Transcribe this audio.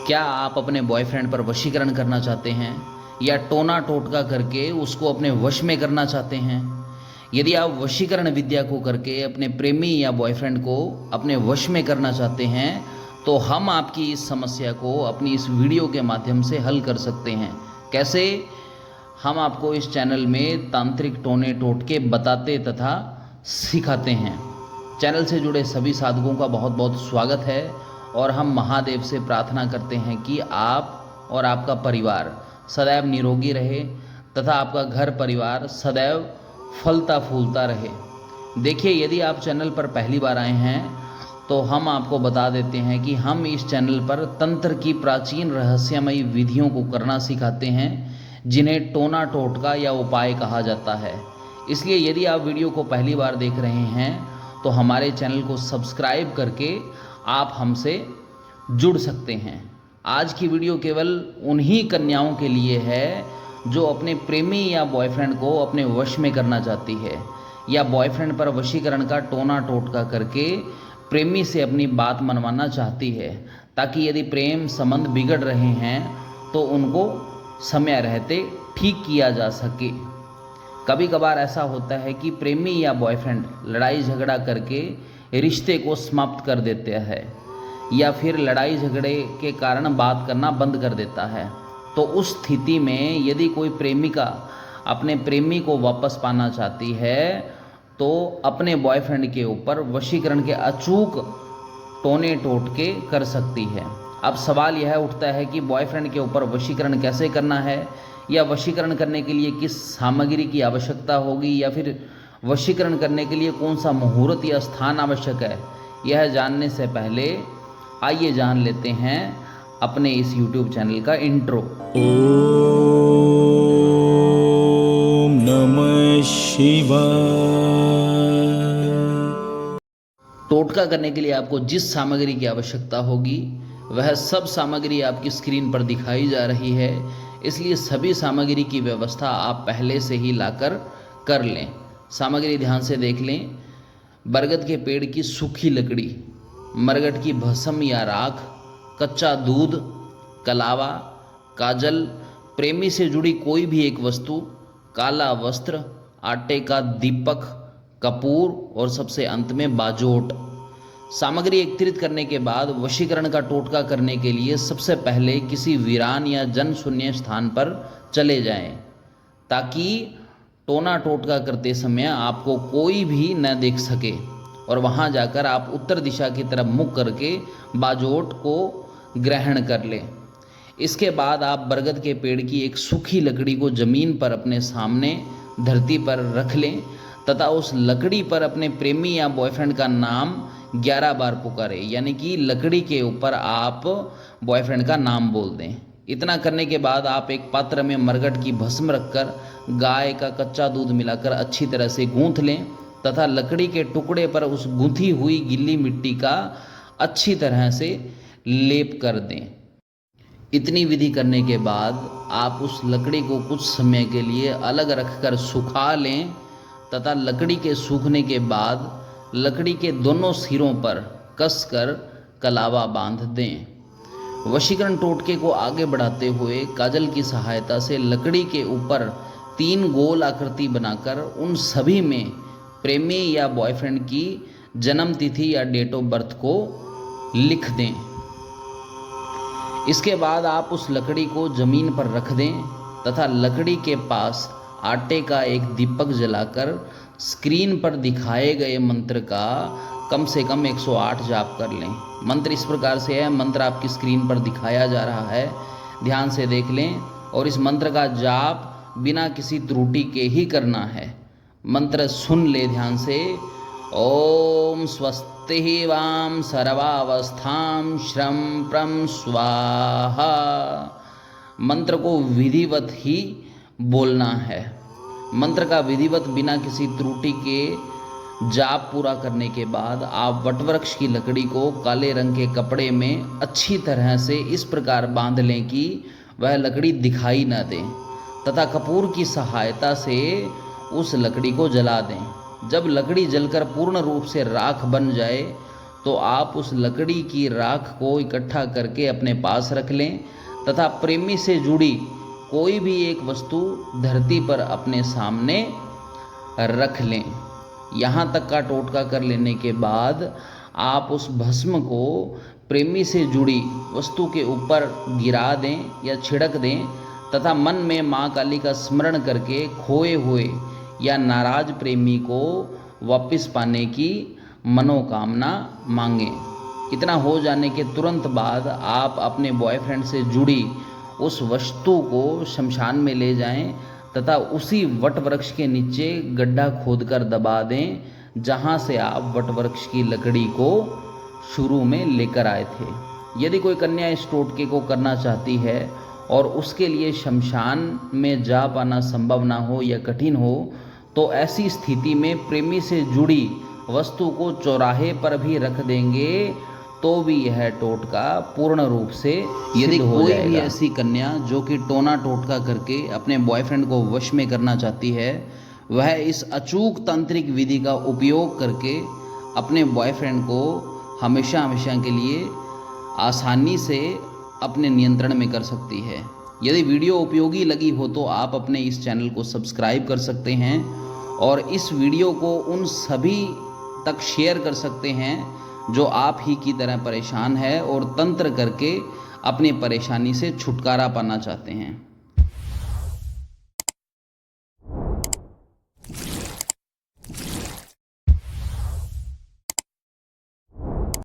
क्या आप अपने बॉयफ्रेंड पर वशीकरण करना चाहते हैं या टोना टोटका करके उसको अपने वश में करना चाहते हैं? यदि आप वशीकरण विद्या को करके अपने प्रेमी या बॉयफ्रेंड को अपने वश में करना चाहते हैं तो हम आपकी इस समस्या को अपनी इस वीडियो के माध्यम से हल कर सकते हैं। कैसे? हम आपको इस चैनल में तांत्रिक टोने टोटके बताते तथा सिखाते हैं। चैनल से जुड़े सभी साधकों का बहुत बहुत स्वागत है और हम महादेव से प्रार्थना करते हैं कि आप और आपका परिवार सदैव निरोगी रहे तथा आपका घर परिवार सदैव फलता फूलता रहे। देखिए, यदि आप चैनल पर पहली बार आए हैं तो हम आपको बता देते हैं कि हम इस चैनल पर तंत्र की प्राचीन रहस्यमयी विधियों को करना सिखाते हैं जिन्हें टोना टोटका या उपाय कहा जाता है। इसलिए यदि आप वीडियो को पहली बार देख रहे हैं तो हमारे चैनल को सब्सक्राइब करके आप हमसे जुड़ सकते हैं। आज की वीडियो केवल उन्हीं कन्याओं के लिए है जो अपने प्रेमी या बॉयफ्रेंड को अपने वश में करना चाहती है या बॉयफ्रेंड पर वशीकरण का टोना टोटका करके प्रेमी से अपनी बात मनवाना चाहती है, ताकि यदि प्रेम संबंध बिगड़ रहे हैं तो उनको समय रहते ठीक किया जा सके। कभी कभार ऐसा होता है कि प्रेमी या बॉयफ्रेंड लड़ाई झगड़ा करके रिश्ते को समाप्त कर देता है या फिर लड़ाई झगड़े के कारण बात करना बंद कर देता है। तो उस स्थिति में यदि कोई प्रेमिका अपने प्रेमी को वापस पाना चाहती है तो अपने बॉयफ्रेंड के ऊपर वशीकरण के अचूक टोने टोटके कर सकती है। अब सवाल यह उठता है कि बॉयफ्रेंड के ऊपर वशीकरण कैसे करना है या वशीकरण करने के लिए किस सामग्री की आवश्यकता होगी या फिर वशीकरण करने के लिए कौन सा मुहूर्त या स्थान आवश्यक है। यह जानने से पहले आइए जान लेते हैं अपने इस YouTube चैनल का इंट्रो। ओम नमः शिवाय। टोटका करने के लिए आपको जिस सामग्री की आवश्यकता होगी वह सब सामग्री आपकी स्क्रीन पर दिखाई जा रही है, इसलिए सभी सामग्री की व्यवस्था आप पहले से ही लाकर कर लें। सामग्री ध्यान से देख लें। बरगद के पेड़ की सूखी लकड़ी, मरगट की भस्म या राख, कच्चा दूध, कलावा, काजल, प्रेमी से जुड़ी कोई भी एक वस्तु, काला वस्त्र, आटे का दीपक, कपूर और सबसे अंत में बाजोट। सामग्री एकत्रित करने के बाद वशीकरण का टोटका करने के लिए सबसे पहले किसी वीरान या जन शून्य स्थान पर चले जाएं, ताकि टोना टोटका करते समय आपको कोई भी न देख सके और वहां जाकर आप उत्तर दिशा की तरफ मुख करके बाजोट को ग्रहण कर लें। इसके बाद आप बरगद के पेड़ की एक सूखी लकड़ी को जमीन पर अपने सामने धरती पर रख लें तथा उस लकड़ी पर अपने प्रेमी या बॉयफ्रेंड का नाम 11 बार पुकारें, यानी कि लकड़ी के ऊपर आप बॉयफ्रेंड का नाम बोल दें। इतना करने के बाद आप एक पात्र में मरगट की भस्म रखकर गाय का कच्चा दूध मिलाकर अच्छी तरह से गूंथ लें तथा लकड़ी के टुकड़े पर उस गूंथी हुई गीली मिट्टी का अच्छी तरह से लेप कर दें। इतनी विधि करने के बाद आप उस लकड़ी को कुछ समय के लिए अलग रखकर सुखा लें तथा लकड़ी के सूखने के बाद लकड़ी के दोनों सिरों पर कसकर कलावा बांध दें। वशीकरण टोटके को आगे बढ़ाते हुए काजल की सहायता से लकड़ी के ऊपर 3 गोल आकृति बनाकर उन सभी में प्रेमी या बॉयफ्रेंड की जन्म तिथि या डेट ऑफ बर्थ को लिख दें। इसके बाद आप उस लकड़ी को जमीन पर रख दें तथा लकड़ी के पास आटे का एक दीपक जलाकर स्क्रीन पर दिखाए गए मंत्र का कम से कम 108 जाप कर लें। मंत्र इस प्रकार से है, मंत्र आपकी स्क्रीन पर दिखाया जा रहा है, ध्यान से देख लें और इस मंत्र का जाप बिना किसी त्रुटि के ही करना है। मंत्र सुन ले ध्यान से। ओम स्वस्ति वाम सर्वावस्थां श्रम प्रम स्वाहा। मंत्र को विधिवत ही बोलना है। मंत्र का विधिवत बिना किसी त्रुटि के जाप पूरा करने के बाद आप वटवृक्ष की लकड़ी को काले रंग के कपड़े में अच्छी तरह से इस प्रकार बांध लें कि वह लकड़ी दिखाई न दे तथा कपूर की सहायता से उस लकड़ी को जला दें। जब लकड़ी जलकर पूर्ण रूप से राख बन जाए तो आप उस लकड़ी की राख को इकट्ठा करके अपने पास रख लें तथा प्रेमी से जुड़ी कोई भी एक वस्तु धरती पर अपने सामने रख लें। यहाँ तक का टोटका कर लेने के बाद आप उस भस्म को प्रेमी से जुड़ी वस्तु के ऊपर गिरा दें या छिड़क दें तथा मन में माँ काली का स्मरण करके खोए हुए या नाराज प्रेमी को वापस पाने की मनोकामना मांगें। इतना हो जाने के तुरंत बाद आप अपने बॉयफ्रेंड से जुड़ी उस वस्तु को शमशान में ले जाएं तथा उसी वट वृक्ष के नीचे गड्ढा खोदकर दबा दें जहां से आप वट वृक्ष की लकड़ी को शुरू में लेकर आए थे। यदि कोई कन्या इस टोटके को करना चाहती है और उसके लिए शमशान में जा पाना संभव ना हो या कठिन हो, तो ऐसी स्थिति में प्रेमी से जुड़ी वस्तु को चौराहे पर भी रख देंगे तो भी यह टोटका पूर्ण रूप से यदि कोई भी ऐसी कन्या जो कि टोना टोटका करके अपने बॉयफ्रेंड को वश में करना चाहती है, वह इस अचूक तांत्रिक विधि का उपयोग करके अपने बॉयफ्रेंड को हमेशा हमेशा के लिए आसानी से अपने नियंत्रण में कर सकती है। यदि वीडियो उपयोगी लगी हो तो आप अपने इस चैनल को सब्सक्राइब कर सकते हैं और इस वीडियो को उन सभी तक शेयर कर सकते हैं जो आप ही की तरह परेशान है और तंत्र करके अपनी परेशानी से छुटकारा पाना चाहते हैं।